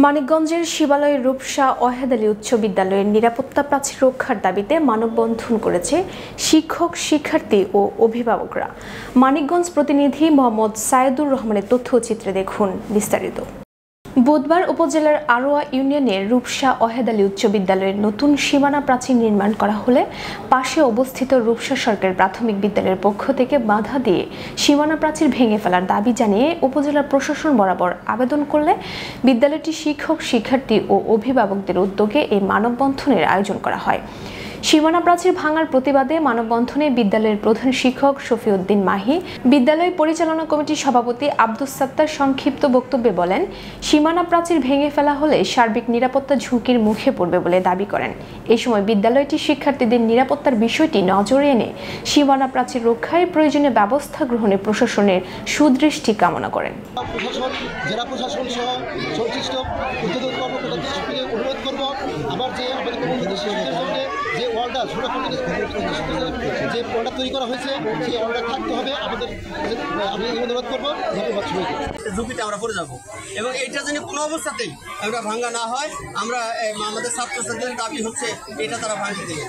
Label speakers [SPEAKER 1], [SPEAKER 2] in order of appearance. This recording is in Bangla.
[SPEAKER 1] মানিকগঞ্জের শিবালয়ের রূপসা ওয়াহেদ আলী উচ্চ বিদ্যালয়ের নিরাপত্তা প্রাচীর রক্ষার দাবিতে মানববন্ধন করেছে শিক্ষক, শিক্ষার্থী ও অভিভাবকরা। মানিকগঞ্জ প্রতিনিধি মোহাম্মদ সায়েদুর রহমানের তথ্যচিত্রে দেখুন বিস্তারিত। বুধবার উপজেলার আরোয়া ইউনিয়নের রূপসা ওয়াহেদ আলী উচ্চ বিদ্যালয়ের নতুন সীমানা প্রাচীর নির্মাণ করা হলে পাশে অবস্থিত রূপসা সরকারি প্রাথমিক বিদ্যালয়ের পক্ষ থেকে বাধা দিয়ে সীমানা প্রাচীর ভেঙে ফেলার দাবি জানিয়ে উপজেলা প্রশাসন বরাবর আবেদন করলে বিদ্যালয়টি শিক্ষক, শিক্ষার্থী ও অভিভাবকদের উদ্যোগে এই মানববন্ধনের আয়োজন করা হয়। সীমানা প্রাচীর ভাঙার প্রতিবাদে মানববন্ধনে বিদ্যালয়ের প্রধান শিক্ষক শফিউদ্দিন মাহি, বিদ্যালয় পরিচালনা কমিটির সভাপতি আব্দুস সাত্তার সংক্ষিপ্ত বক্তব্যে বলেন, সীমানা প্রাচীর ভেঙে ফেলা হলে সার্বিক নিরাপত্তা ঝুঁকির মুখে পড়বে বলে দাবি করেন। এই সময় বিদ্যালয়টি শিক্ষার্থীদের নিরাপত্তার বিষয়টি নজরে এনে সীমানা প্রাচীর রক্ষায় প্রয়োজনীয় ব্যবস্থা গ্রহণে প্রশাসনের সুদৃষ্টি কামনা করেন।
[SPEAKER 2] জেলা প্রশাসন সহ সংশ্লিষ্ট উদ্যোগ কর্মকর্তাদের সঙ্গে অনুরোধ করব, আবার যে যে ওয়ালটা যে ওয়ালটা তৈরি করা হয়েছে সেই ওয়ালটা থাকতে হবে আমাদের। আমি অনুরোধ করবো
[SPEAKER 3] ঝুঁকিতে আমরা পড়ে যাবো এবং এইটা যেন কোনো অবস্থাতেই আমরা ভাঙ্গা না হয়। আমরা আমাদের ছাত্রছাত্রীদের দাবি হচ্ছে এটা তারা ভাঙতে দেবে।